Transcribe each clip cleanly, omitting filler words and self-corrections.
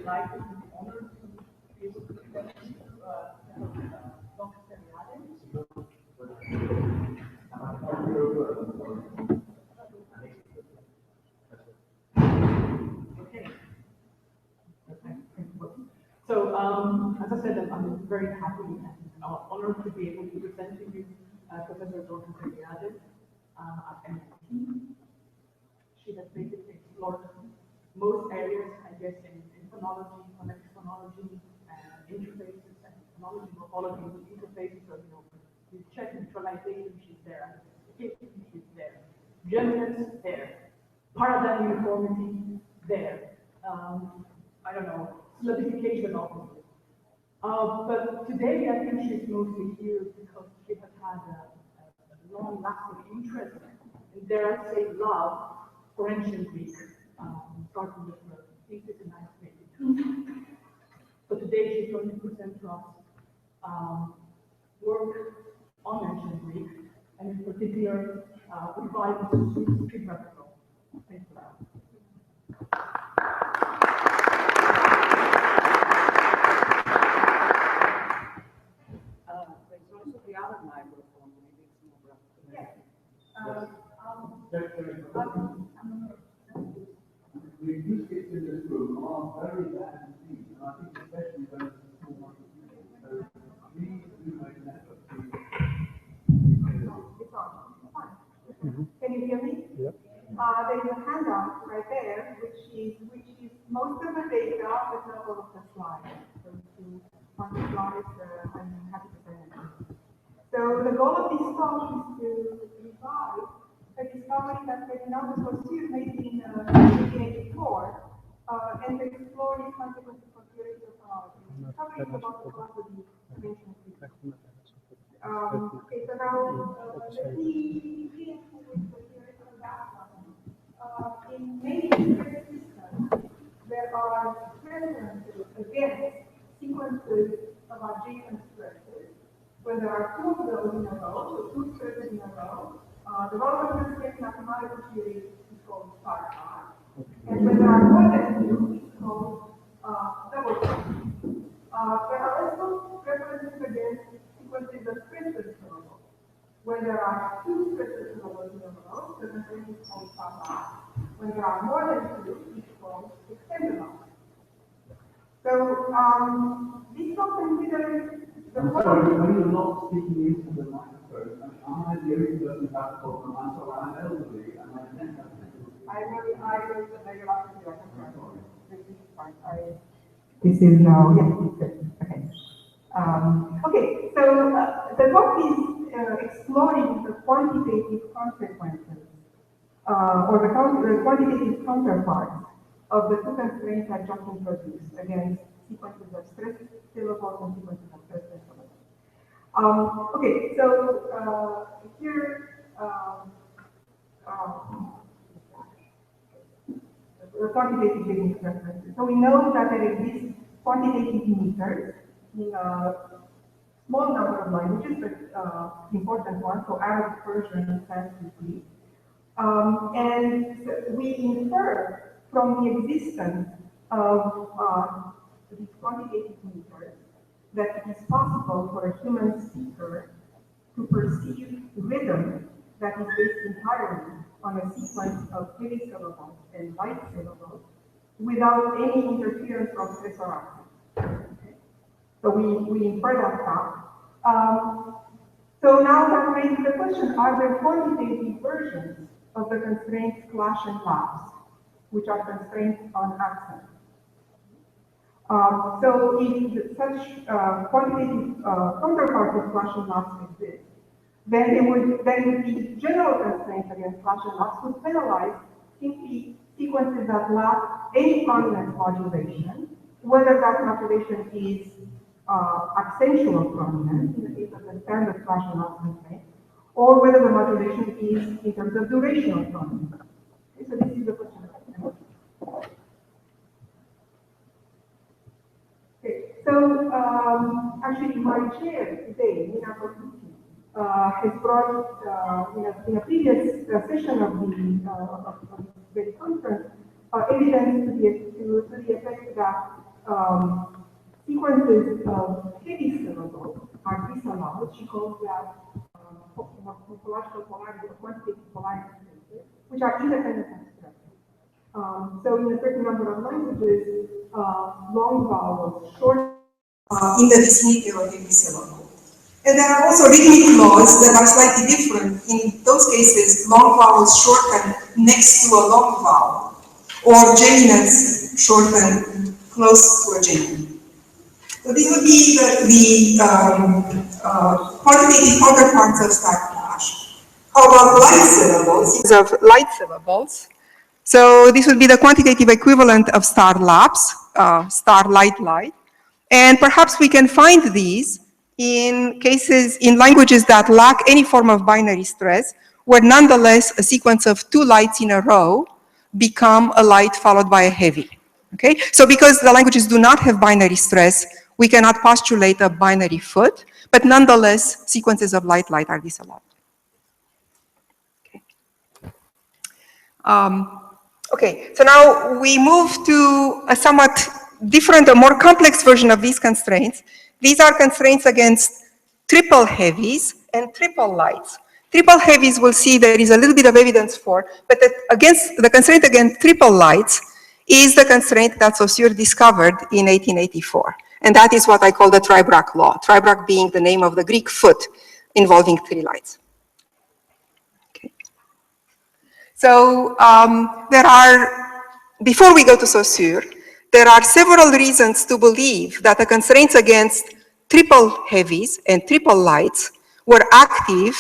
delighted and honored to be able to present to you Dr. Seriade. Okay. So, as I said, I'm very happy and honored to be able to present to you Professor Dr. Seriade at MIT. She has basically explored most areas, I guess, in phonology, phonetics phonology, interfaces, and phonology morphology interfaces. So, you check neutralization, she's there. Amplification, she's there. Geminance, there. Paradigm uniformity, there. I don't know, solidification, obviously. But today, I think she's mostly here because she has had a long-lasting interest and, dare I say, love for ancient Greek, starting with her thesis in 1982. So today she's going to present to us work on ancient Greek, and in particular, revival of Greek rhetorical. Thank you. There's also the other microphone, maybe it's more rough. Yes. The acoustics in this room are very bad indeed, and I think especially when it's a small microphone. So please do make an effort to. It's on. Fine. Can you hear me? Yep. There is a handout right there, which is most of the data, but not all of the slides. So if you want the slides, I'm happy to send them. So the goal of this talk is to revive a discovery that Ferdinando Saussure made in 1884, and to explore its consequences for theoretical phonology. The discovery is about the philosophy of dimensional physics. Okay, so now let me begin with the theoretical background. In many different systems, there are references against sequences of adjacent stresses. When there are two of those in a row, so two stresses in a row, the relevant constraint mathematical theory is called star pi. And when there are more than two, it's called double pi. There are also references against sequences of stresses in a row. When there are two stresses in a row, the constraint is called star pi. When there are more than two, it's called extended pi. So this talk considers the I'm sorry, when you're not speaking into the microphone, am I the only person who has a problem? I'm sorry, I'm elderly and I tend to have difficulty. This is now, yes, it's good. Okay. Okay, so the talk is exploring the quantitative consequences or the quantitative counterparts of the two constraints I just introduced against sequences of stress syllables and sequences of stress syllables. Okay, so here, the quantitative business references. So we know that there exist quantitative meters in a small number of languages, but important ones, so Arabic, Persian, Sanskrit, Greek. And we infer from the existence of these quantitative meters that it is possible for a human speaker to perceive rhythm that is based entirely on a sequence of heavy syllables and light syllables without any interference from stress or accent. Okay. So we infer that fact. So now that raises the question, are there quantitative versions of the constraints clash and lapse, which are constraints on accent? So if such quantitative counterpart of clash and lapse exists, then the general constraints against clash and lapse would penalize simply sequences that lack any prominent modulation, whether that modulation is accentual prominent in the case of the standard clash and lapse constraint, or whether the modulation is in terms of durational prominence. Okay, so this is the question. Okay, so actually my chair today, Nina Kortucci, has brought in a previous session of the conference evidence to the effect that sequences of heavy syllables are disallowed. She calls that morphological polarity or quantitative polarity spaces, which are independent and structured. So in a certain number of languages, long vowels, short in the vicinity of heavy syllable. And there are also rhythmic laws that are slightly different. In those cases, long vowels shorten next to a long vowel, or geminants shorten close to a geminant. So these would be the quantitative counterparts of start clash. How about light syllables? Of light syllables. So this would be the quantitative equivalent of star lapse, star light light. And perhaps we can find these in cases, in languages that lack any form of binary stress, where nonetheless a sequence of two lights in a row become a light followed by a heavy. Okay? So because the languages do not have binary stress, we cannot postulate a binary foot, but nonetheless, sequences of light light are disallowed. Okay. Okay, so now we move to a somewhat different, a more complex version of these constraints. These are constraints against triple heavies and triple lights. Triple heavies we'll see there is a little bit of evidence for, but against the constraint against triple lights is the constraint that Saussure discovered in 1884. And that is what I call the Tribrach law, Tribrach being the name of the Greek foot involving three lights. Okay. So before we go to Saussure, there are several reasons to believe that the constraints against triple heavies and triple lights were active,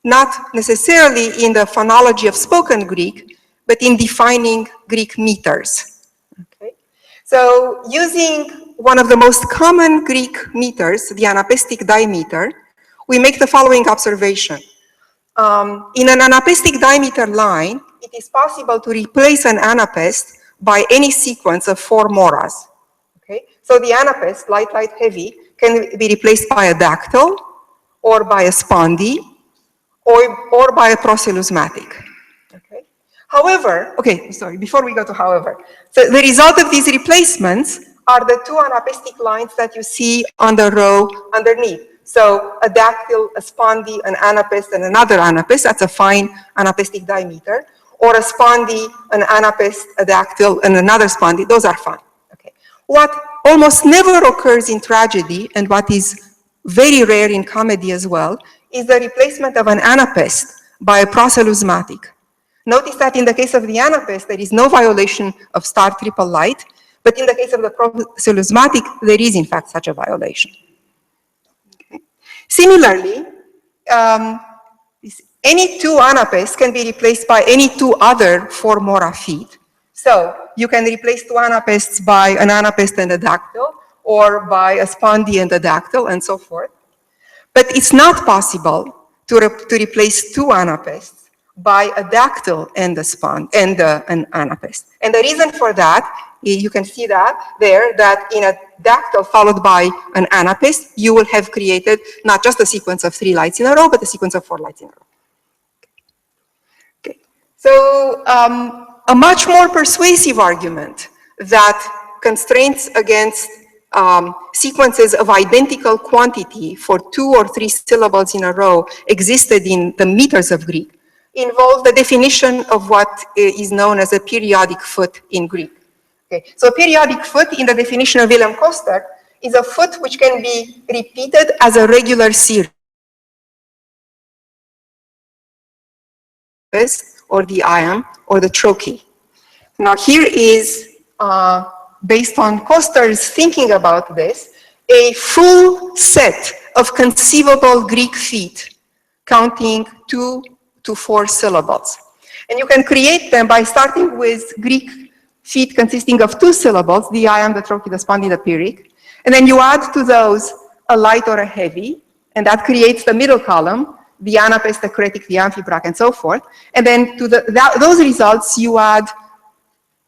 not necessarily in the phonology of spoken Greek, but in defining Greek meters. Okay. So using one of the most common Greek meters, the anapestic dimeter, we make the following observation. In an anapestic dimeter line, it is possible to replace an anapest by any sequence of four moras. Okay? So the anapest, light, light, heavy, can be replaced by a dactyl, or by a spondy, or by a proseluzmatic. Okay? However, okay, sorry, before we go to however, so the result of these replacements are the two anapestic lines that you see on the row underneath. So a dactyl, a spondy, an anapest, and another anapest, that's a fine anapestic dimeter, or a spondy, an anapest, a dactyl, and another spondy, those are fine. Okay. What almost never occurs in tragedy, and what is very rare in comedy as well, is the replacement of an anapest by a proseluzmatic. Notice that in the case of the anapest, there is no violation of star triple light, but in the case of the proseluzmatic, there is in fact such a violation. Okay. Similarly, any two anapests can be replaced by any two other four mora feet. So you can replace two anapests by an anapest and a dactyl, or by a spondy and a dactyl, and so forth. But it's not possible to replace two anapests by a dactyl and an anapest. And the reason for that, you can see that there, that in a dactyl followed by an anapest, you will have created not just a sequence of three lights in a row, but a sequence of four lights in a row. Okay. So a much more persuasive argument that constraints against sequences of identical quantity for two or three syllables in a row existed in the meters of Greek involved the definition of what is known as a periodic foot in Greek. Okay. So a periodic foot, in the definition of Wilhelm Koster, is a foot which can be repeated as a regular series, or the iamb, or the trochee. Now here is, based on Koster's thinking about this, a full set of conceivable Greek feet, counting 2 to 4 syllables. And you can create them by starting with Greek feet consisting of 2 syllables, the iamb, the trochee, the spondy, the pyrrhic. And then you add to those a light or a heavy, and that creates the middle column, the anapest, the cretic, the amphibrach, and so forth. And then to those results, you add,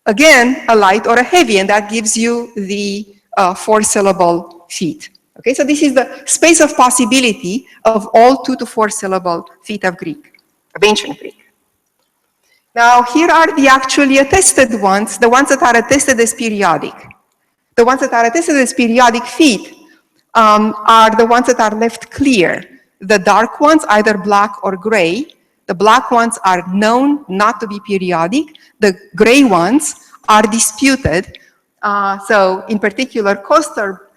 again, a light or a heavy, and that gives you the 4-syllable feet. Okay, so this is the space of possibility of all 2 to 4 syllable feet of Greek, of ancient Greek. Now, here are the actually attested ones, the ones that are attested as periodic. The ones that are attested as periodic feet are the ones that are left clear. The dark ones, either black or gray. The black ones are known not to be periodic. The gray ones are disputed. So in particular, Koster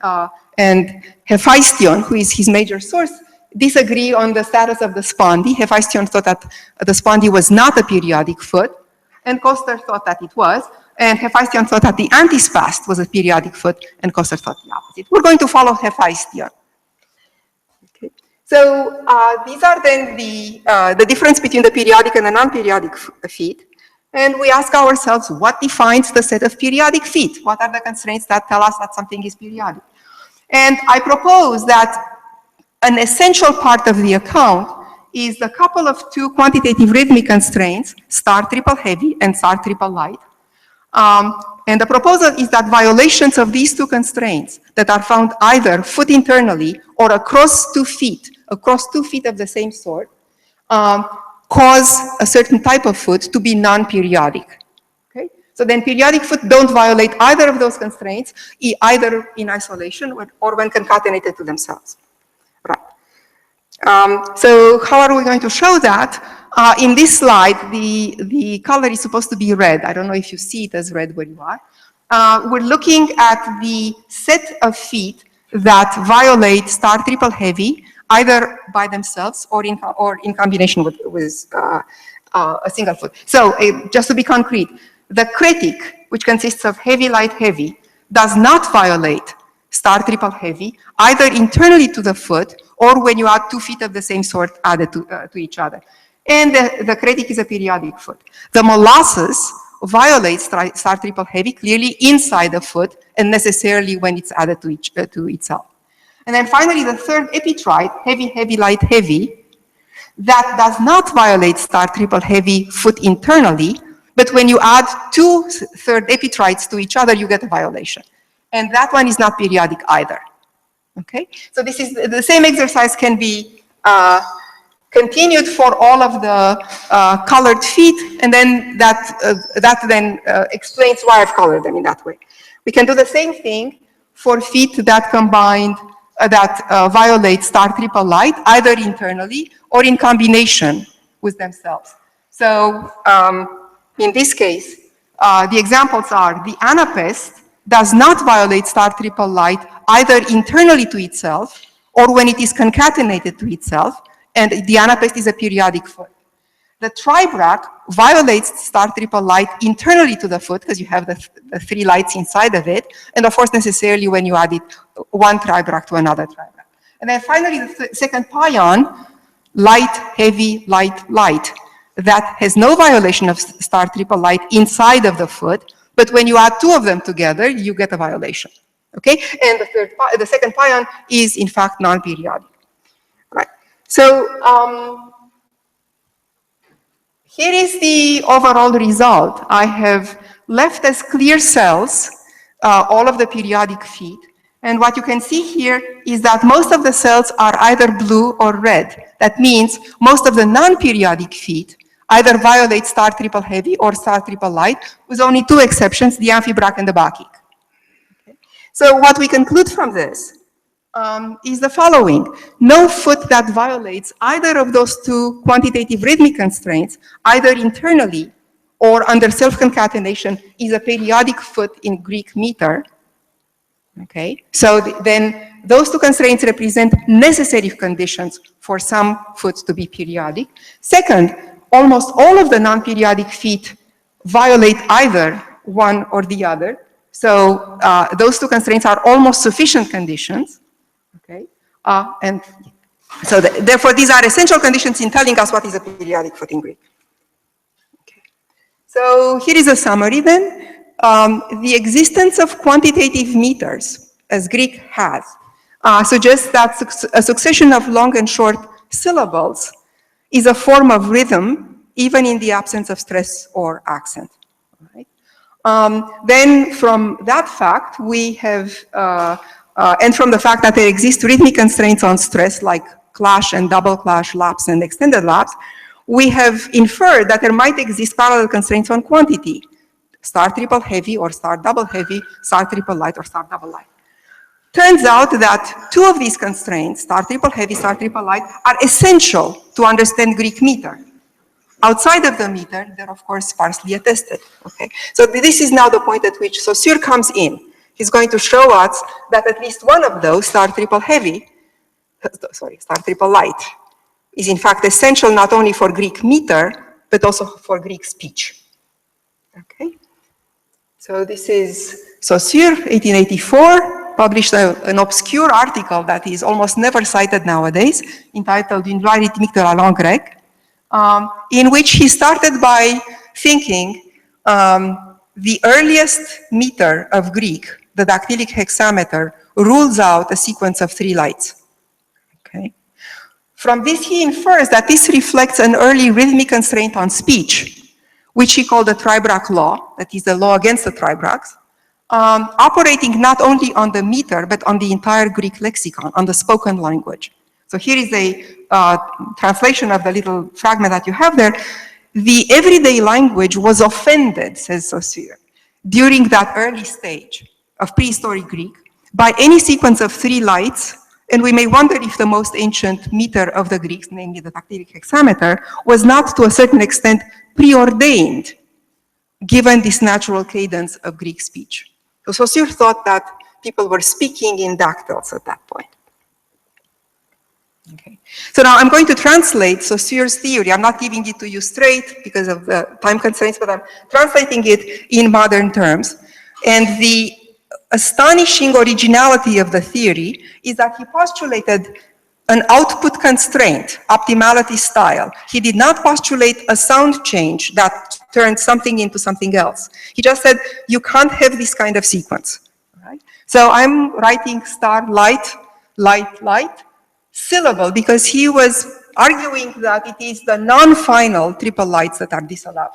and Hephaestion, who is his major source, disagree on the status of the spondy. Hephaestion thought that the spondy was not a periodic foot, and Koster thought that it was, and Hephaestion thought that the antispast was a periodic foot, and Koster thought the opposite. We're going to follow Hephaestion. Okay. So these are then the difference between the periodic and the non-periodic feet. And we ask ourselves, what defines the set of periodic feet? What are the constraints that tell us that something is periodic? And I propose that an essential part of the account is the couple of two quantitative rhythmic constraints, star triple heavy and star triple light. And the proposal is that violations of these two constraints that are found either foot internally or across 2 feet of the same sort, cause a certain type of foot to be non-periodic. Okay? So then periodic foot don't violate either of those constraints, either in isolation or when concatenated to themselves. Right. So how are we going to show that? In this slide, the color is supposed to be red. I don't know if you see it as red where you are. We're looking at the set of feet that violate star triple heavy, either by themselves or in combination with a single foot. So just to be concrete, the critic, which consists of heavy, light, heavy, does not violate star triple heavy, either internally to the foot or when you add 2 feet of the same sort added to each other. And the critic is a periodic foot. The molasses violates star triple heavy clearly inside the foot and necessarily when it's added to itself. And then finally, the third epitrite, heavy, heavy, light, heavy, that does not violate star triple heavy foot internally, but when you add 2 third epitrites to each other, you get a violation. And that one is not periodic either. Okay? So this is the same exercise can be continued for all of the colored feet, and then that then explains why I've colored them in that way. We can do the same thing for feet that combined violate star triple light, either internally or in combination with themselves. So in this case, the examples are the anapest does not violate star triple light either internally to itself or when it is concatenated to itself, and the anapest is a periodic foot. The tribrach violates star triple light internally to the foot because you have the 3 lights inside of it, and of course necessarily when you add it one tribrach to another tribrach. And then finally the second pion, light, heavy, light, light, that has no violation of star triple light inside of the foot, but when you add 2 of them together, you get a violation. Okay, and the second pion is in fact non-periodic. Right. So here is the overall result. I have left as clear cells all of the periodic feet. And what you can see here is that most of the cells are either blue or red. That means most of the non-periodic feet either violate star triple heavy or star triple light, with only 2 exceptions, the amphibrach and the bacchic. Okay. So what we conclude from this is the following. No foot that violates either of those 2 quantitative rhythmic constraints, either internally or under self-concatenation, is a periodic foot in Greek meter. Okay, so then those 2 constraints represent necessary conditions for some foots to be periodic. Second, almost all of the non-periodic feet violate either one or the other. So those 2 constraints are almost sufficient conditions. Okay, and so therefore these are essential conditions in telling us what is a periodic foot in Greek. Okay. So here is a summary then. The existence of quantitative meters, as Greek has, suggests that a succession of long and short syllables is a form of rhythm, even in the absence of stress or accent. Right? Then from that fact, we have, and from the fact that there exist rhythmic constraints on stress, like clash and double clash, lapse and extended lapse, we have inferred that there might exist parallel constraints on quantity, star triple heavy or star double heavy, star triple light or star double light. Turns out that two of these constraints, star triple heavy, star triple light, are essential to understand Greek meter. Outside of the meter, they're of course sparsely attested. Okay, so this is now the point at which Saussure comes in. He's going to show us that at least one of those, star triple heavy, star triple light, is in fact essential not only for Greek meter, but also for Greek speech. Okay, so this is Saussure, 1884, published an obscure article that is almost never cited nowadays, entitled Une loi rythmique de la langue grecque, in which he started by thinking the earliest meter of Greek, the dactylic hexameter, rules out a sequence of 3 lights. Okay. From this, he infers that this reflects an early rhythmic constraint on speech, which he called the Tribrach law, that is the law against the tribrachs, operating not only on the meter, but on the entire Greek lexicon, on the spoken language. So here is a translation of the little fragment that you have there. The everyday language was offended, says Saussure, during that early stage of prehistoric Greek by any sequence of 3 lights, and we may wonder if the most ancient meter of the Greeks, namely the dactylic hexameter, was not to a certain extent preordained, given this natural cadence of Greek speech. So Saussure thought that people were speaking in dactyls at that point. Okay. So now I'm going to translate Saussure's theory. I'm not giving it to you straight because of the time constraints, but I'm translating it in modern terms. And the astonishing originality of the theory is that he postulated an output constraint, optimality style. He did not postulate a sound change that turned something into something else. He just said, you can't have this kind of sequence. Right? So I'm writing star, light, light, light, syllable, because he was arguing that it is the non-final triple lights that are disallowed.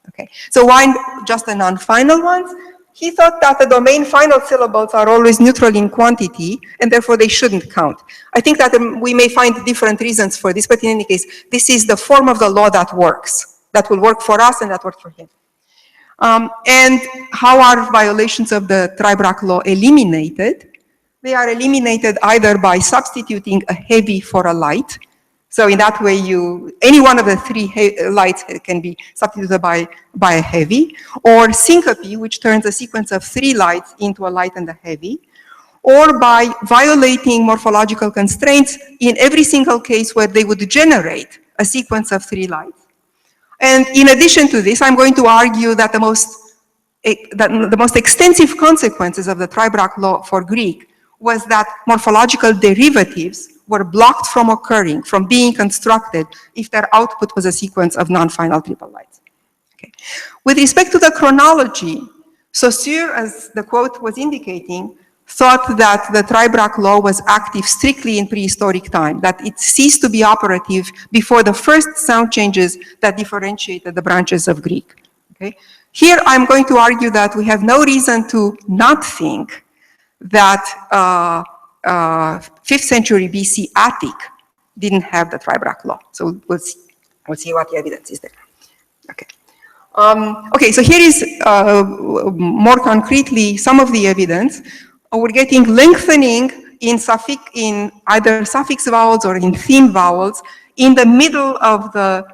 Okay, so why just the non-final ones? He thought that the domain final syllables are always neutral in quantity, and therefore they shouldn't count. I think that we may find different reasons for this, but in any case, this is the form of the law that works, that will work for us and that worked for him. And how are violations of the Tribrach law eliminated? They are eliminated either by substituting a heavy for a light. So in that way, any one of the 3 lights can be substituted by a heavy, or syncope, which turns a sequence of 3 lights into a light and a heavy, or by violating morphological constraints in every single case where they would generate a sequence of 3 lights. And in addition to this, I'm going to argue that the most extensive consequences of the Tribrach law for Greek was that morphological derivatives were blocked from occurring, from being constructed, if their output was a sequence of non-final triple lights. Okay. With respect to the chronology, Saussure, as the quote was indicating, thought that the Tribrach law was active strictly in prehistoric time, that it ceased to be operative before the first sound changes that differentiated the branches of Greek. Okay. Here I'm going to argue that we have no reason to not think that 5th century BC Attic didn't have the Tribrach law. So we'll see what the evidence is there. Okay. Okay, so here is more concretely some of the evidence. We're getting lengthening in either suffix vowels or in theme vowels in the middle of the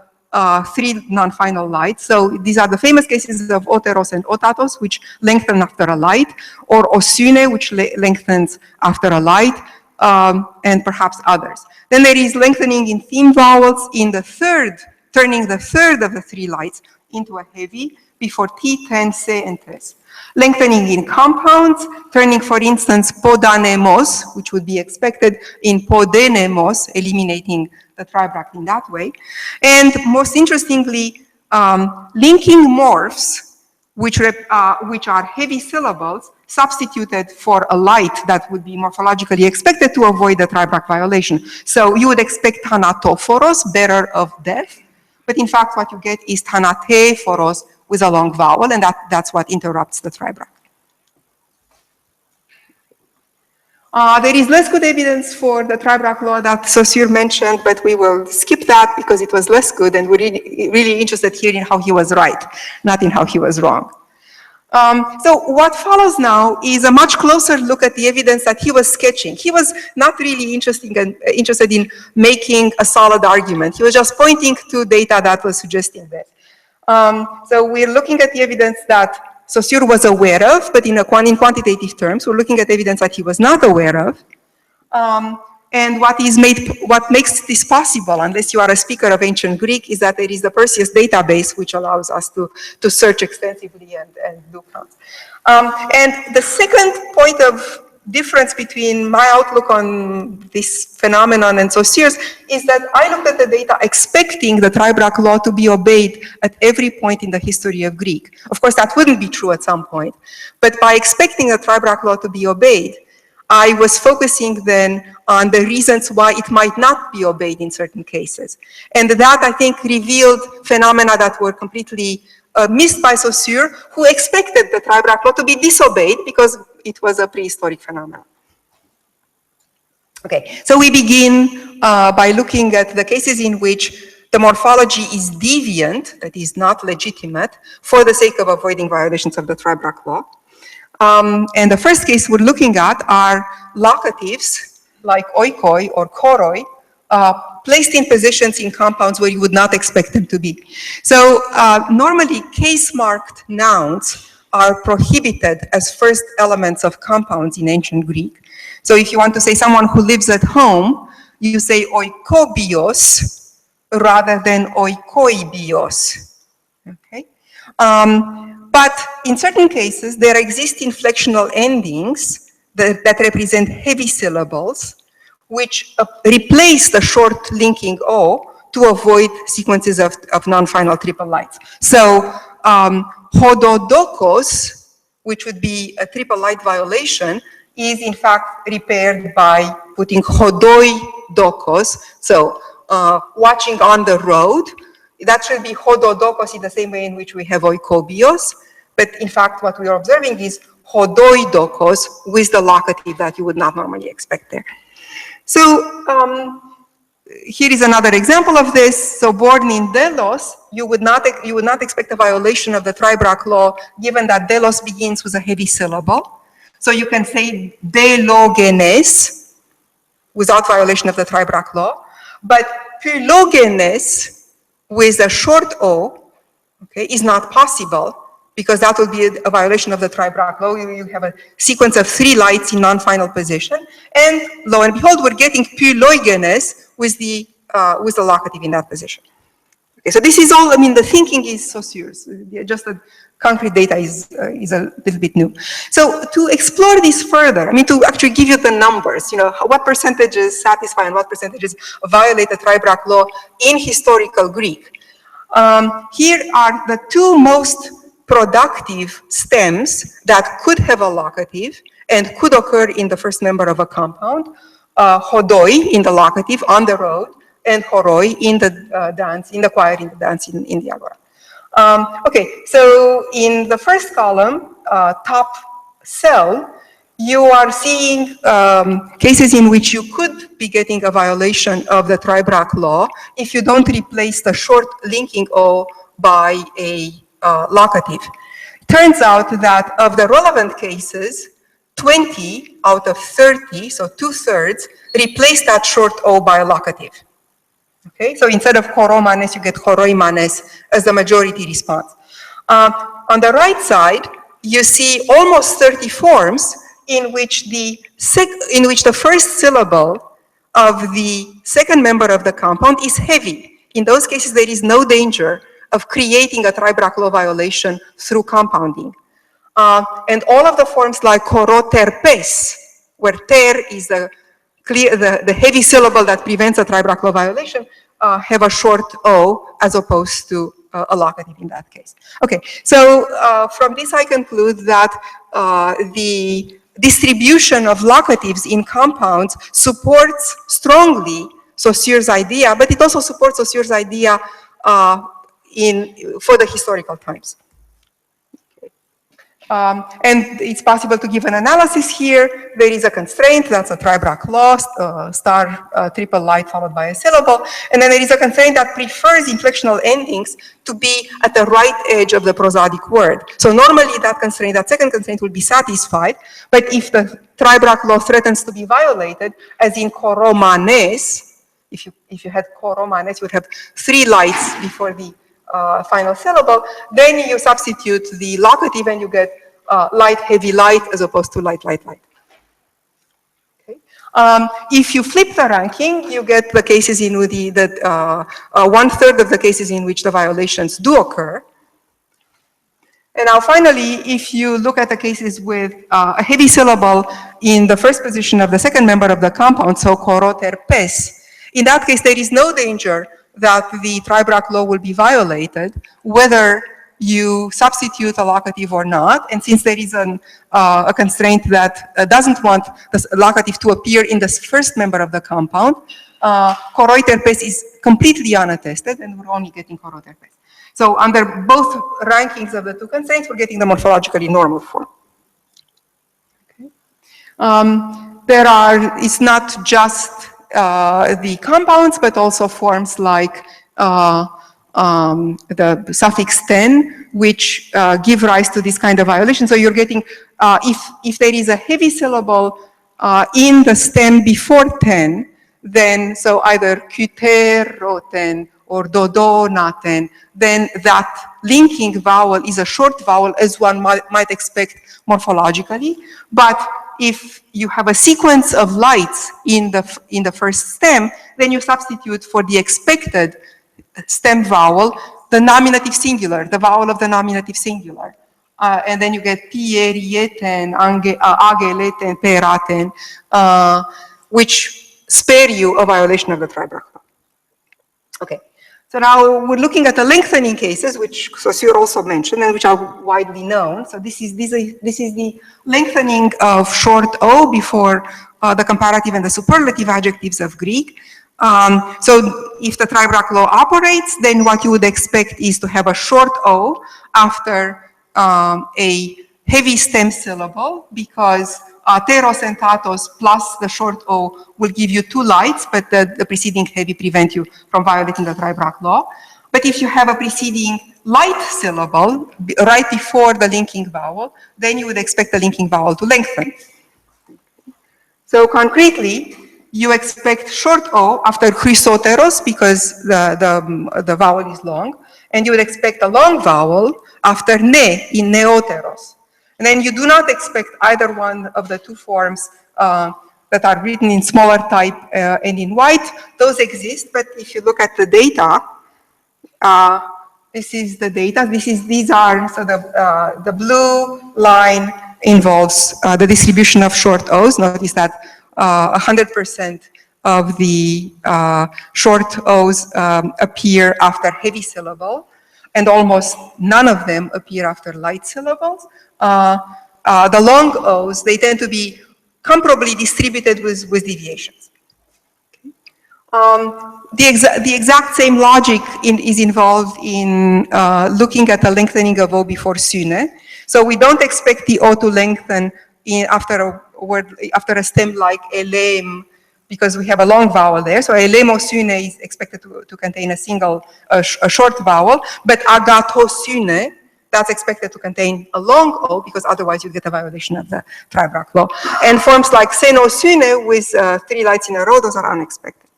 3 non-final lights. So these are the famous cases of oteros and otatos, which lengthen after a light, or osyne, which lengthens after a light, and perhaps others. Then there is lengthening in theme vowels in the third, turning the third of the 3 lights into a heavy before T, ten, se, and tes. Lengthening in compounds, turning, for instance, podanemos, which would be expected in podenemos, eliminating the Tribrach in that way. And most interestingly, linking morphs, which are heavy syllables, substituted for a light that would be morphologically expected to avoid the Tribrach violation. So you would expect thanatophoros, bearer of death, but in fact what you get is thanatephoros with a long vowel, and that's what interrupts the Tribrach. There is less good evidence for the Tribrach law that Saussure mentioned, but we will skip that because it was less good, and we're really interested here in how he was right, not in how he was wrong. So what follows now is a much closer look at the evidence that he was sketching. He was not really interested in making a solid argument. He was just pointing to data that was suggesting that. So we're looking at the evidence that Saussure was aware of, but in quantitative terms, we're looking at evidence that he was not aware of. And what makes this possible, unless you are a speaker of ancient Greek, is that there is the Perseus database, which allows us to search extensively and do counts. And the second point of difference between my outlook on this phenomenon and Saussure's is that I looked at the data expecting the Tribrach law to be obeyed at every point in the history of Greek. Of course, that wouldn't be true at some point, but by expecting the Tribrach law to be obeyed, I was focusing then on the reasons why it might not be obeyed in certain cases. And that, I think, revealed phenomena that were completely missed by Saussure, who expected the Tribrach law to be disobeyed because it was a prehistoric phenomenon. Okay, so we begin by looking at the cases in which the morphology is deviant, that is not legitimate, for the sake of avoiding violations of the Tribrach law. And the first case we're looking at are locatives like oikoi or koroi, placed in positions in compounds where you would not expect them to be. So normally case-marked nouns are prohibited as first elements of compounds in ancient Greek. So if you want to say someone who lives at home, you say oikobios rather than oikoibios, okay? But in certain cases, there exist inflectional endings that represent heavy syllables, which replace the short linking O to avoid sequences of non-final triple lights. So hododokos, which would be a triple light violation, is in fact repaired by putting hodoidokos, so watching on the road. That should be hododokos in the same way in which we have oikobios, but in fact what we are observing is hodoidokos with the locative that you would not normally expect there. So here is another example of this. So born in Delos, you would not expect a violation of the Tribrach law, given that Delos begins with a heavy syllable. So you can say Delogenes without violation of the Tribrach law, but Pylogenes with a short O, okay, is not possible, because that would be a violation of the Tribrach law. You have a sequence of 3 lights in non-final position, and lo and behold, we're getting Pylogenes with the locative in that position. Okay, so this is all, I mean, the thinking is Saussure's. Just the concrete data is a little bit new. So to explore this further, I mean, to actually give you the numbers, you know, what percentages satisfy and what percentages violate the Tribrach law in historical Greek. Here are the 2 most productive stems that could have a locative and could occur in the first member of a compound, hodoi in the locative on the road, and horoi in the dance, in the choir, in the dance, in the agora. Okay, so in the first column, top cell, you are seeing cases in which you could be getting a violation of the Tribrach law if you don't replace the short linking O by a locative. Turns out that of the relevant cases, 20 out of 30, so 2/3, replace that short O by a locative. Okay, so instead of choromanes, you get choroimanes as the majority response. On the right side, you see almost 30 forms in which the first syllable of the second member of the compound is heavy. In those cases, there is no danger of creating a Tribrach law violation through compounding. And all of the forms like choroterpes, where ter is the heavy syllable that prevents a Tribrach law violation, have a short O as opposed to a locative in that case. Okay, so from this I conclude that the distribution of locatives in compounds supports strongly Saussure's idea, but it also supports Saussure's idea for the historical times. Okay. And it's possible to give an analysis here. There is a constraint, that's a Tribrach law, star triple light followed by a syllable. And then there is a constraint that prefers inflectional endings to be at the right edge of the prosodic word. So normally that constraint, that second constraint will be satisfied. But if the Tribrach law threatens to be violated, as in Koromanes, if you had Koromanes, you would have 3 lights before the final syllable, then you substitute the locative and you get light, heavy, light, as opposed to light, light, light. Okay. If you flip the ranking, you get the cases in which 1/3 of the cases in which the violations do occur. And now finally, if you look at the cases with a heavy syllable in the first position of the second member of the compound, so koroterpes, in that case, there is no danger that the Tribrach law will be violated, whether you substitute a locative or not. And since there is a constraint that doesn't want the locative to appear in the first member of the compound, koroiterpes is completely unattested, and we're only getting koroterpes. So under both rankings of the two constraints, we're getting the morphologically normal form. Okay. It's not just the compounds, but also forms like the suffix ten, which give rise to this kind of violation. So you're getting, if there is a heavy syllable in the stem before ten, then so either kuteroten or dodonaten, then that linking vowel is a short vowel, as one might expect morphologically. But if you have a sequence of lights in the first stem, then you substitute for the expected stem vowel the nominative singular, the vowel of the nominative singular. And then you get pierieten, ageleten, peraten, which spare you a violation of the Tribrach law. Okay. So now we're looking at the lengthening cases, which Saussure also mentioned and which are widely known. So this is the lengthening of short O before the comparative and the superlative adjectives of Greek. So if the Tribrach law operates, then what you would expect is to have a short O after a heavy stem syllable, because teros and tatos plus the short O will give you 2 lights, but the preceding heavy prevent you from violating the Tribrach law. But if you have a preceding light syllable right before the linking vowel, then you would expect the linking vowel to lengthen. So concretely, you expect short O after chrysoteros because the vowel is long, and you would expect a long vowel after ne in neoteros. And then you do not expect either one of the 2 forms that are written in smaller type and in white. Those exist, but if you look at the data, this is the data. These are, so the blue line involves the distribution of short O's. Notice that 100% of the short O's appear after heavy syllable, and almost none of them appear after light syllables. The long O's, they tend to be comparably distributed with deviations. The exact same logic is involved in looking at the lengthening of O before syne. So we don't expect the O to lengthen after a stem like elem, because we have a long vowel there. So elemosyne is expected to contain a short vowel, but agathosyne, that's expected to contain a long O, because otherwise you get a violation of the Tribrach law. And forms like xenosyne with 3 lights in a row, those are unexpected.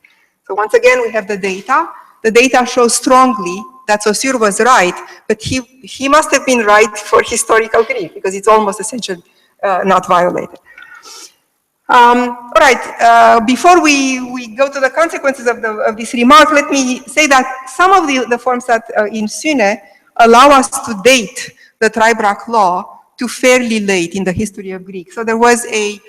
So once again, we have the data. The data shows strongly that Saussure was right, but he must have been right for historical Greek, because it's almost essentially not violated. All right, before we go to the consequences of this remark, let me say that some of the forms that in syne allow us to date the Tribrach law to fairly late in the history of Greek. So there was a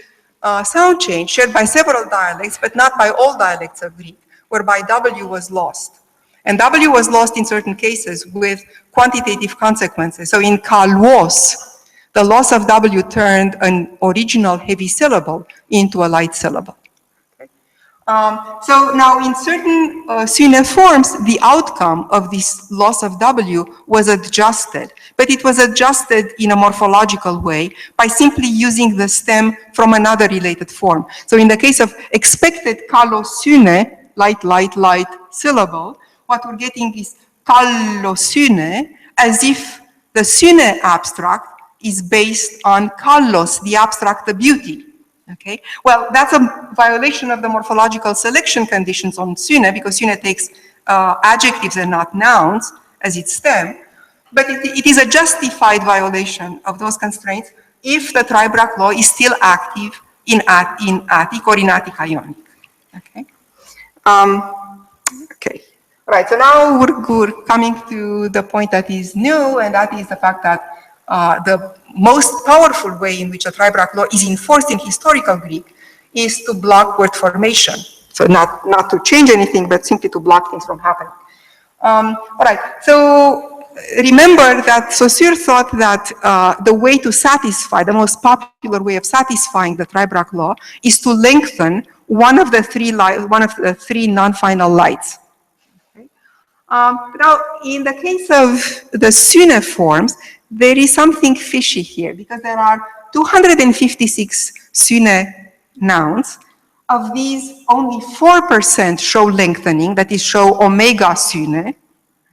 sound change shared by several dialects, but not by all dialects of Greek, whereby W was lost. And W was lost in certain cases with quantitative consequences. So in kalwos, the loss of W turned an original heavy syllable into a light syllable. Okay. So now in certain syne forms, the outcome of this loss of W was adjusted, but it was adjusted in a morphological way by simply using the stem from another related form. So in the case of expected kallosyne, light, light, light syllable, what we're getting is kallosyne, as if the syne abstract is based on kallos, the abstract, the beauty. Okay, well, that's a violation of the morphological selection conditions on syne, because syne takes adjectives and not nouns as its stem, but it is a justified violation of those constraints if the Tribrach law is still active in Attic or in Attic Ionic. Okay. Okay. All right. So now we're coming to the point that is new, and that is the fact that the most powerful way in which a Tribrach law is enforced in historical Greek is to block word formation. So not to change anything, but simply to block things from happening. All right. So remember that Saussure thought that the way to satisfy, the most popular way of satisfying the Tribrach law is to lengthen one of the three non-final lights. Okay. Now, in the case of the syne forms, there is something fishy here, because there are 256 syne nouns. Of these, only 4% show lengthening, that is, show omega syne.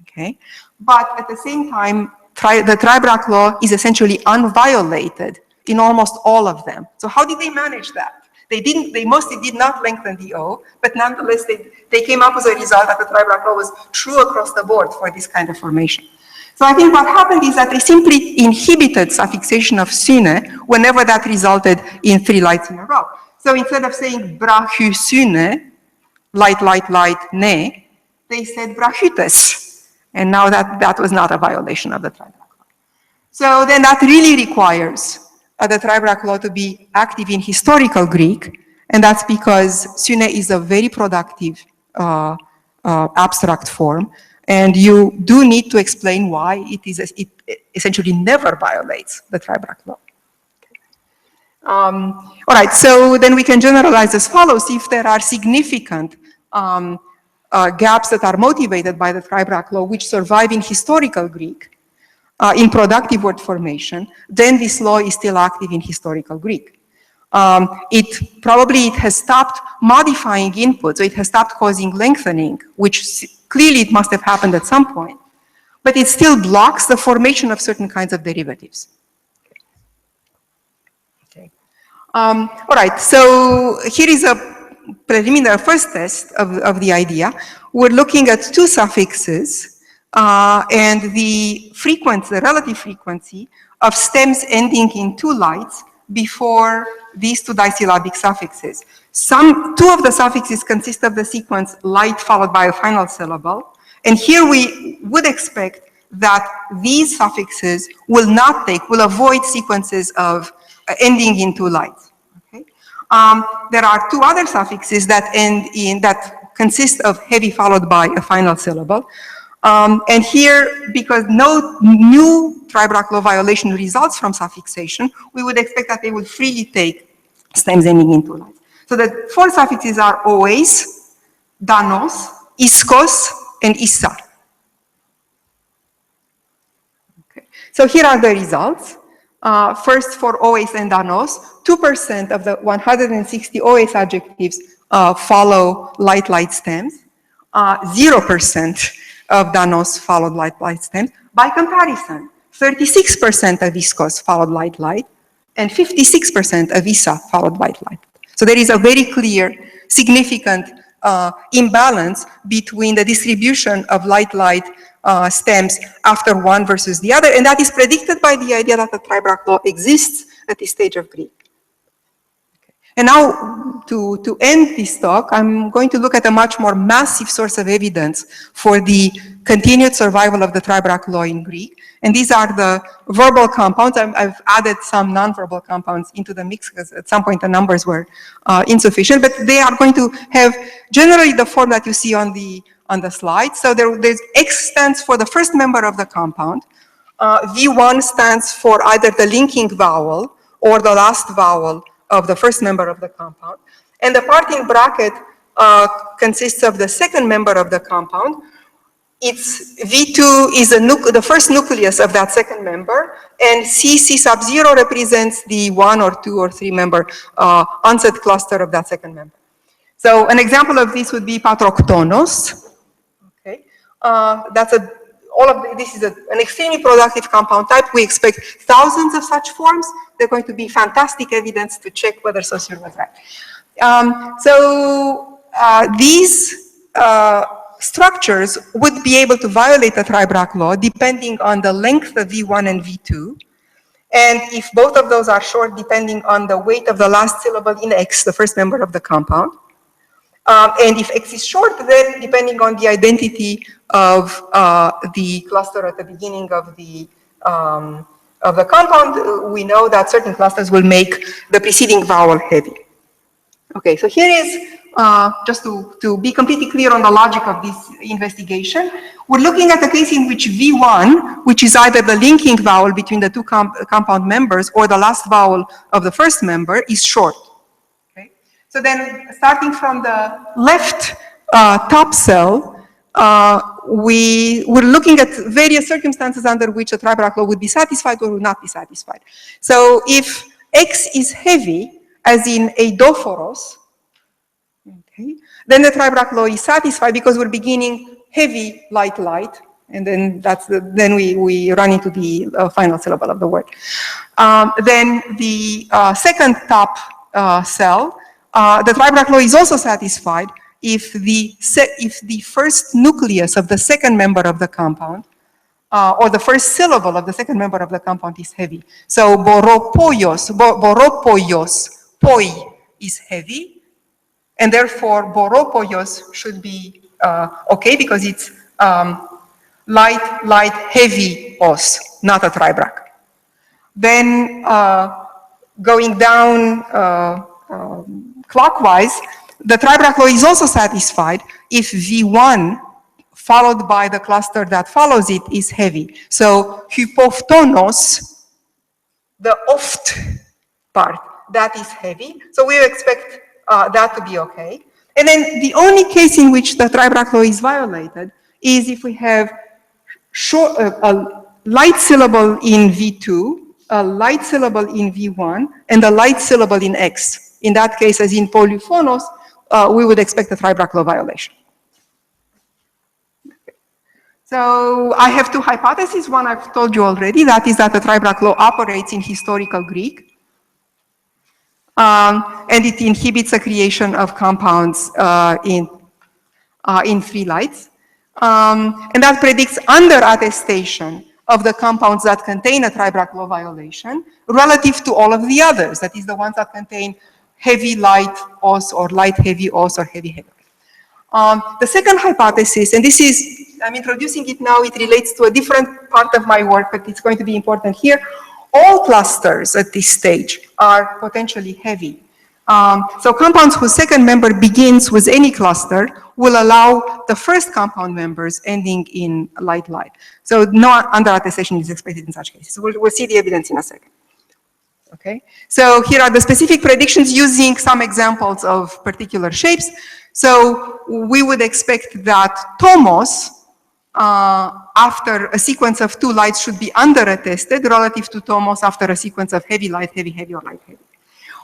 Okay? But at the same time, the Tribrach law is essentially unviolated in almost all of them. So how did they manage that? They mostly did not lengthen the O, but nonetheless, they came up with a result that the Tribrach law was true across the board for this kind of formation. So I think what happened is that they simply inhibited suffixation of syne whenever that resulted in 3 lights in a row. So instead of saying brachu syne, light, light, light, ne, they said brachutes. And now that was not a violation of the Tribrach law. So then that really requires the Tribrach law to be active in historical Greek, and that's because syne is a very productive abstract form, and you do need to explain why it essentially never violates the Tribrach law. All right, so then we can generalize as follows. If there are significant gaps that are motivated by the Tribrach law, which survive in historical Greek, in productive word formation, then this law is still active in historical Greek. It has stopped modifying input, so it has stopped causing lengthening, which clearly it must have happened at some point, but it still blocks the formation of certain kinds of derivatives. Okay. All right, so here is a preliminary first test of the idea. We're looking at 2 suffixes and the relative frequency of stems ending in 2 lights before these 2 disyllabic suffixes. 2 of the suffixes consist of the sequence light followed by a final syllable. And here we would expect that these suffixes will avoid sequences of ending in 2 lights. Okay? There are 2 other suffixes that consist of heavy followed by a final syllable. And here, because no new Tribrach law violation results from suffixation, we would expect that they would freely take stems ending in 2 lights. So the 4 suffixes are oes, danos, iskos, and issa. Okay. So here are the results. First, for oes and danos, 2% of the 160 oes adjectives follow light, light stems. 0% of danos followed light, light stems. By comparison, 36% of iskos followed light, light, and 56% of issa followed light, light. So there is a very clear, significant imbalance between the distribution of light, light stems after one versus the other, and that is predicted by the idea that the Tribrach law exists at this stage of Greek. And now, to end this talk, I'm going to look at a much more massive source of evidence for the continued survival of the Tribrach law in Greek. And these are the verbal compounds. I've added some non-verbal compounds into the mix because at some point the numbers were insufficient, but they are going to have generally the form that you see on the slide. So there's X stands for the first member of the compound. V1 stands for either the linking vowel or the last vowel of the first member of the compound. And the parting bracket consists of the second member of the compound, it's V2 is the first nucleus of that second member, and C sub 0 represents the 1 or 2 or 3 member onset cluster of that second member. So an example of this would be Patroctonos. Okay, this is an extremely productive compound type. We expect thousands of such forms. They're going to be fantastic evidence to check whether Saussure was right. These structures would be able to violate the Tribrach law depending on the length of V1 and V2. And if both of those are short, depending on the weight of the last syllable in X, the first member of the compound. And if X is short, then depending on the identity of the cluster at the beginning of the compound, we know that certain clusters will make the preceding vowel heavy. Okay, so here is, just to be completely clear on the logic of this investigation, we're looking at a case in which V1, which is either the linking vowel between the two compound members or the last vowel of the first member, is short. Okay, so then starting from the left top cell, we're looking at various circumstances under which a Tribrach law would be satisfied or would not be satisfied. So if X is heavy, as in a dophoros, okay, then the Tribrach law is satisfied because we're beginning heavy, light, light, and then then we run into the final syllable of the word. Then the second top cell, the Tribrach law is also satisfied if the first nucleus of the second member of the compound or the first syllable of the second member of the compound is heavy. So boropoios, poi is heavy, and therefore boropoios should be okay because it's light, light, heavy os, not a Tribrach. Then going down clockwise, the Tribrach law is also satisfied if V1 followed by the cluster that follows it is heavy. So hypoptonos, the oft part, that is heavy. So we expect that to be okay. And then the only case in which the Tribrach law is violated is if we have a light syllable in V2, a light syllable in V1, and a light syllable in X. In that case, as in polyphonos, we would expect a Tribrach law violation. So I have two hypotheses. One I've told you already, that is that the Tribrach law operates in historical Greek. And it inhibits the creation of compounds in free lights. And that predicts under-attestation of the compounds that contain a Tribrach law violation relative to all of the others, that is the ones that contain heavy light os or light heavy os or heavy heavy. The second hypothesis, and this is, I'm introducing it now, it relates to a different part of my work, but it's going to be important here. All clusters at this stage are potentially heavy. So compounds whose second member begins with any cluster will allow the first compound members ending in light light. So no under-attestation is expected in such cases. We'll see the evidence in a second. Okay, so here are the specific predictions using some examples of particular shapes. So we would expect that tomos, after a sequence of two lights, should be under-attested relative to tomos after a sequence of heavy light, heavy, heavy, or light, heavy.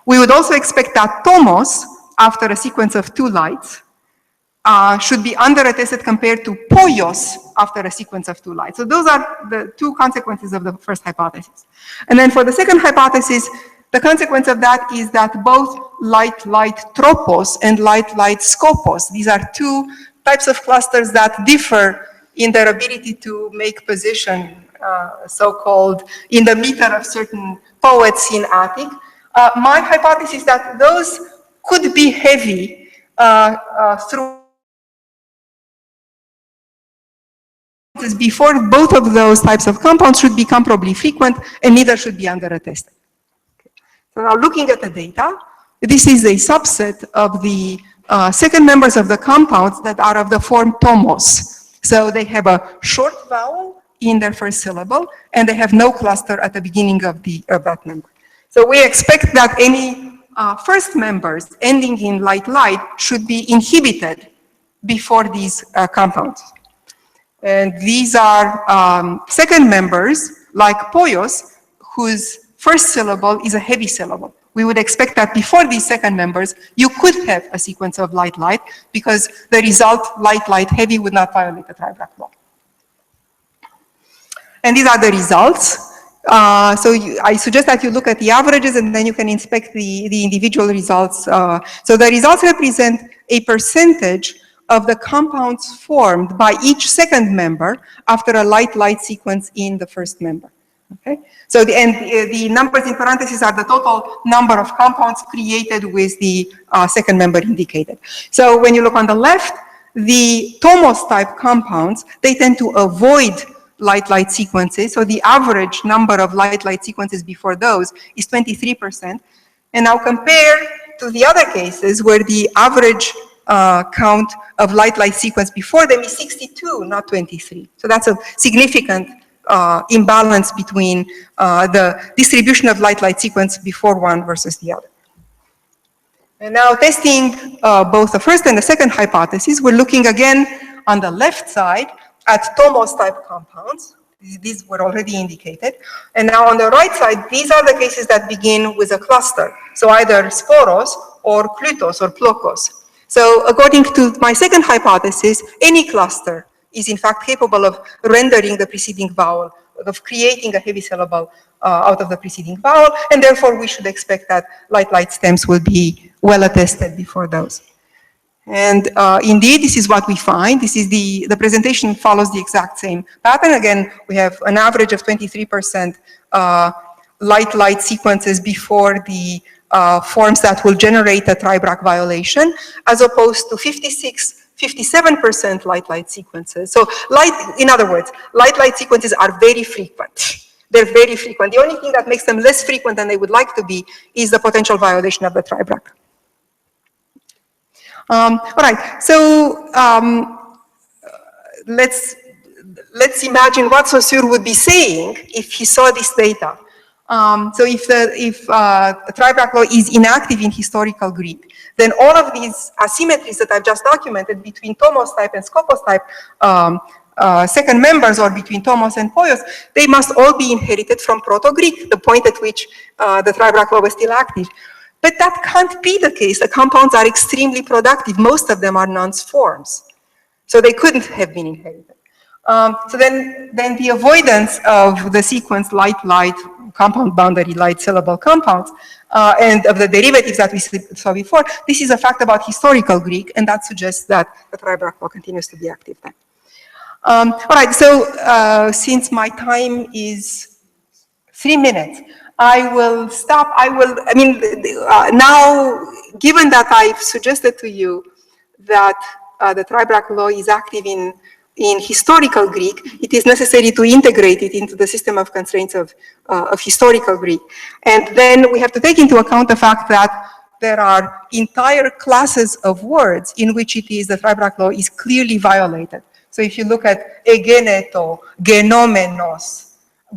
We would also expect that tomos, after a sequence of two lights, should be under-attested compared to poios after a sequence of two lights. So those are the two consequences of the first hypothesis. And then for the second hypothesis, the consequence of that is that both light, light tropos and light, light scopos, these are two types of clusters that differ in their ability to make position, so-called in the meter of certain poets in Attic. My hypothesis is that those could be heavy through before both of those types of compounds should become probably frequent, and neither should be under-attested. Okay. So now looking at the data, this is a subset of the second members of the compounds that are of the form tomos. So they have a short vowel in their first syllable, and they have no cluster at the beginning of that member. So we expect that any first members ending in light light should be inhibited before these compounds. And these are second members, like poios, whose first syllable is a heavy syllable. We would expect that before these second members, you could have a sequence of light, light, because the result, light, light, heavy, would not violate the Tribrach law. And these are the results. I suggest that you look at the averages and then you can inspect the individual results. So the results represent a percentage of the compounds formed by each second member after a light-light sequence in the first member. Okay, so the numbers in parentheses are the total number of compounds created with the second member indicated. So when you look on the left, the Tomos type compounds, they tend to avoid light-light sequences. So the average number of light-light sequences before those is 23%. And now compare to the other cases where the average count of light-light sequence before them is 62, not 23. So that's a significant imbalance between the distribution of light-light sequence before one versus the other. And now testing both the first and the second hypothesis, we're looking again on the left side at Tomos type compounds. These were already indicated. And now on the right side, these are the cases that begin with a cluster. So either sporos or klutos or plokos. So according to my second hypothesis, any cluster is in fact capable of rendering the preceding vowel, of creating a heavy syllable out of the preceding vowel, and therefore we should expect that light-light stems will be well attested before those. And indeed, this is what we find. This is the presentation follows the exact same pattern. Again, we have an average of 23% light-light sequences before the forms that will generate a Tribrach violation, as opposed to 57% light-light sequences. So in other words, light-light sequences are very frequent. They're very frequent. The only thing that makes them less frequent than they would like to be is the potential violation of the Tribrach. All right, so let's imagine what Saussure would be saying if he saw this data. So if the Tribrach law is inactive in historical Greek, then all of these asymmetries that I've just documented between Tomos type and Skopos type second members, or between Tomos and Poios, they must all be inherited from Proto-Greek, the point at which the Tribrach law was still active. But that can't be the case. The compounds are extremely productive. Most of them are nonce forms. So they couldn't have been inherited. So then the avoidance of the sequence light-light, compound boundary light syllable compounds, and of the derivatives that we saw before, this is a fact about historical Greek, and that suggests that the Tribrach law continues to be active then. All right, so since my time is 3 minutes, I will stop. Now, given that I've suggested to you that the Tribrach law is active in historical Greek, it is necessary to integrate it into the system of constraints of historical Greek. And then we have to take into account the fact that there are entire classes of words in which the Tribrach law is clearly violated. So if you look at egeneto, genomenos,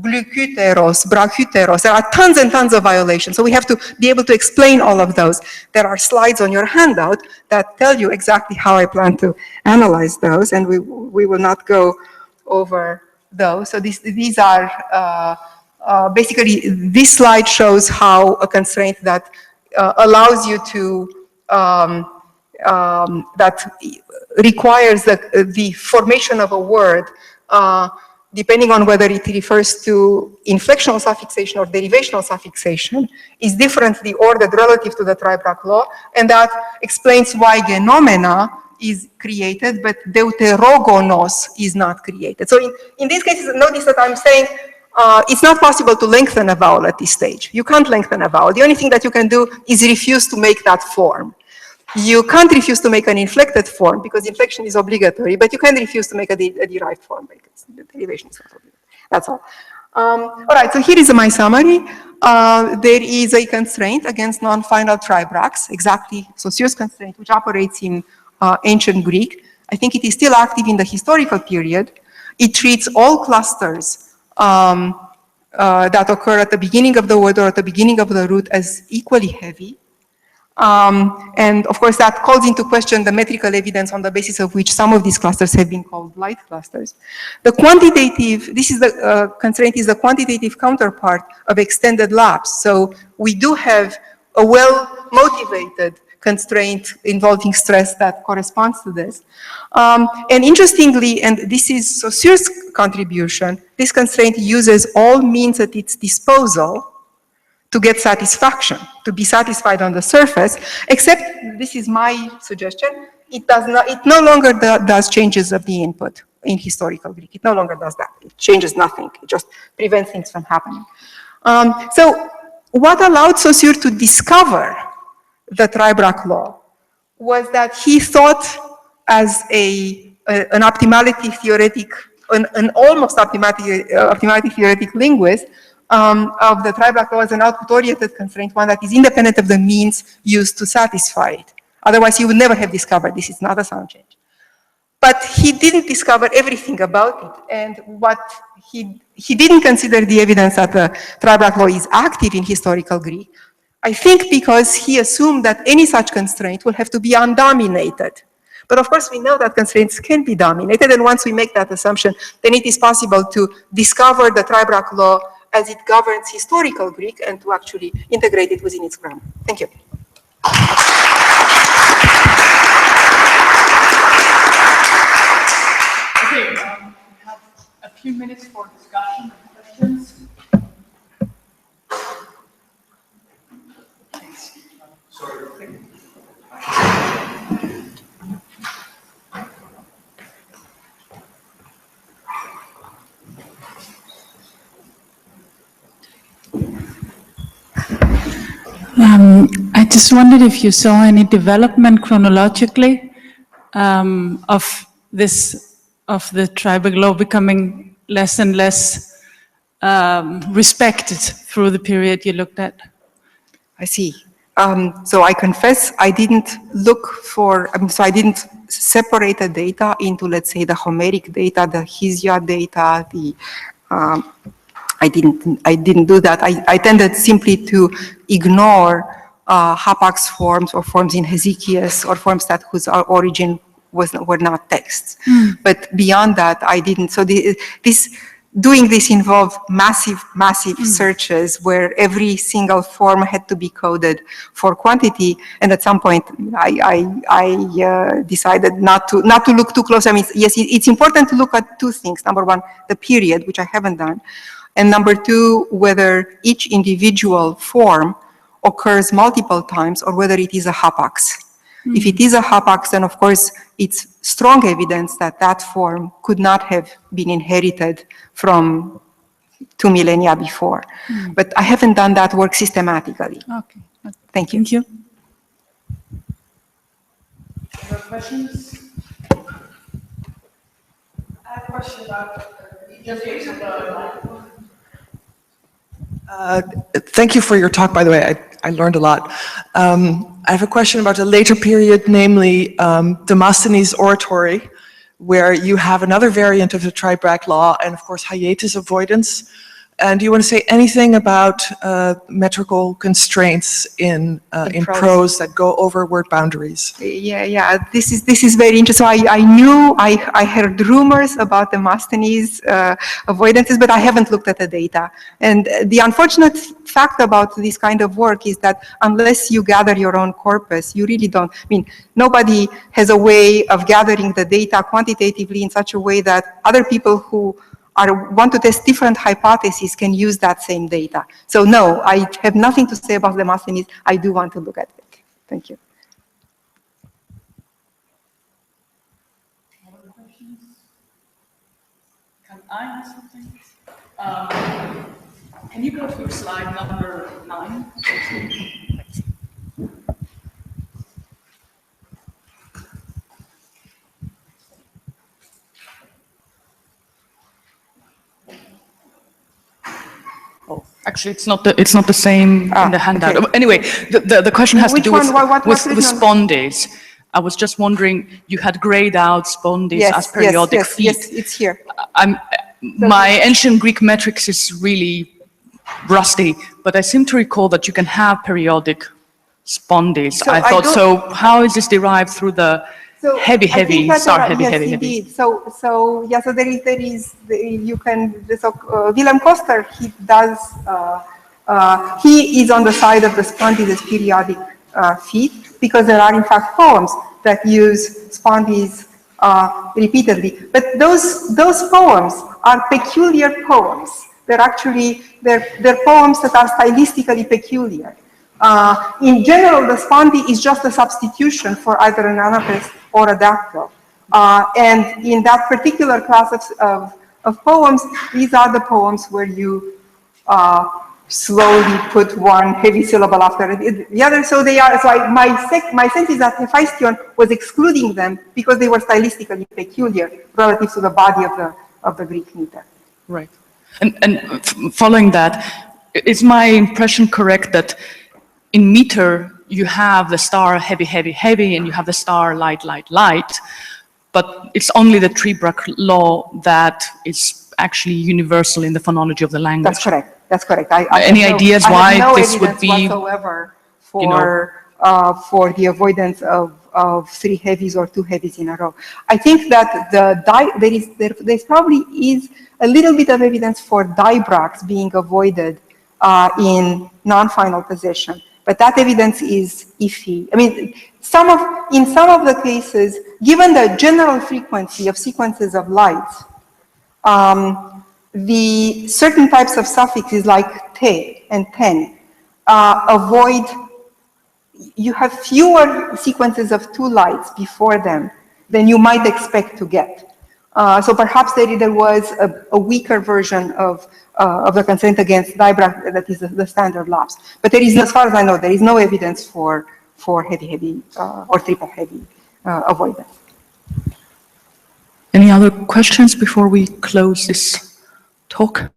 glukyteros, brachyteros, there are tons and tons of violations. So we have to be able to explain all of those. There are slides on your handout that tell you exactly how I plan to analyze those, and we will not go over those. So these are, basically, this slide shows how a constraint that allows you to, that requires the formation of a word depending on whether it refers to inflectional suffixation or derivational suffixation, is differently ordered relative to the Tribrach law, and that explains why genomena is created, but deuterogonos is not created. So in these cases, notice that I'm saying it's not possible to lengthen a vowel at this stage. You can't lengthen a vowel. The only thing that you can do is refuse to make that form. You can't refuse to make an inflected form because inflection is obligatory, but you can refuse to make a derived form because the derivation is not obligatory. That's all. All right, so here is my summary. There is a constraint against non-final Tribrachs, exactly Saussure's constraint, which operates in ancient Greek. I think it is still active in the historical period. It treats all clusters that occur at the beginning of the word or at the beginning of the root as equally heavy. And of course, that calls into question the metrical evidence on the basis of which some of these clusters have been called light clusters. The quantitative, this is the constraint is the quantitative counterpart of extended lapse. So we do have a well-motivated constraint involving stress that corresponds to this. And interestingly, and this is Saussure's contribution, this constraint uses all means at its disposal to get satisfaction, to be satisfied on the surface, except, this is my suggestion, it no longer does changes of the input in historical Greek. It no longer does that. It changes nothing. It just prevents things from happening. So what allowed Saussure to discover the Tribrach law was that he thought as an optimality theoretic, an almost optimality theoretic linguist, of the Tribrach law as an output-oriented constraint, one that is independent of the means used to satisfy it. Otherwise, he would never have discovered this is not a sound change. But he didn't discover everything about it, and what he didn't consider the evidence that the Tribrach law is active in historical Greek, I think because he assumed that any such constraint will have to be undominated. But of course, we know that constraints can be dominated, and once we make that assumption, then it is possible to discover the Tribrach law as it governs historical Greek and to actually integrate it within its grammar. Thank you. Okay, we have a few minutes for discussion and questions. I just wondered if you saw any development chronologically of the Tribrach law becoming less and less respected through the period you looked at. I see. So I confess I didn't look for, so I didn't separate the data into, let's say, the Homeric data, the Hesiod data, I didn't do that. I tended simply to ignore hapax forms or forms in Hesychius or forms that whose origin were not texts. But beyond that, I didn't. So doing this involved massive searches where every single form had to be coded for quantity. And at some point, I decided not to look too close. I mean, yes, it's important to look at two things. Number one, the period, which I haven't done. And number two, whether each individual form occurs multiple times or whether it is a hapax. If it is a hapax, then of course it's strong evidence that that form could not have been inherited from 2 millennia before. But I haven't done that work systematically. Okay. Thank you. Thank you. Other questions? I have a question about thank you for your talk, by the way. I learned a lot. I have a question about a later period, namely Demosthenes' oratory, where you have another variant of the Tribrach law and, of course, hiatus avoidance. And do you want to say anything about metrical constraints in prose that go over word boundaries? Yeah. This is very interesting. So I heard rumors about the Demosthenes avoidances, but I haven't looked at the data. And the unfortunate fact about this kind of work is that unless you gather your own corpus, you really don't. I mean, nobody has a way of gathering the data quantitatively in such a way that other people who want to test different hypotheses can use that same data. So no, I have nothing to say about Demosthenes. I do want to look at it. Thank you. Other questions? Can I ask something? Can you go to slide number 9? Actually, it's not the same in the handout. okay. Anyway, the question has to do with Which one? spondes. I was just wondering, you had grayed out spondes as periodic feet. Yes, it's here. My ancient Greek metrics is really rusty, but I seem to recall that you can have periodic spondees. So I I thought, don't- so how is this derived through the So heavy, I think heavy, that star there are- heavy, yes, heavy, heavy? indeed. So you can, Willem Koster, he is on the side of the spondees as periodic feet, because there are in fact poems that use spondees repeatedly. But those poems are peculiar poems. They're poems that are stylistically peculiar. In general, the spondee is just a substitution for either an anapest or a dactyl. And in that particular class of poems, these are the poems where you slowly put one heavy syllable after the other. So they are. So my sense is that Hephaestion was excluding them because they were stylistically peculiar relative to the body of the Greek meter. Right. And following that, is my impression correct that in meter, you have the star heavy, heavy, heavy, and you have the star light, light, light, but it's only the Tribrach law that is actually universal in the phonology of the language? That's correct. That's correct. Any ideas why this would evidence be, whatsoever you know, for the avoidance of three heavies or two heavies in a row? I think that there probably is a little bit of evidence for dibrachs being avoided in non-final position, but that evidence is iffy. I mean, in some of the cases, given the general frequency of sequences of lights, the certain types of suffixes like te and ten avoid, you have fewer sequences of two lights before them than you might expect to get. So perhaps there was a weaker version of the consent against dibrach that is the standard lapse. But there is, as far as I know, there is no evidence for heavy, heavy or triple heavy avoidance. any other questions before we close this talk?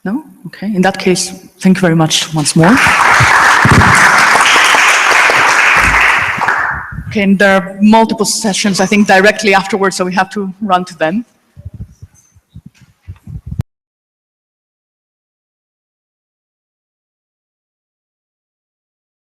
No? Okay. In that case, thank you very much once more. Okay, and there are multiple sessions, I think, directly afterwards, so we have to run to them.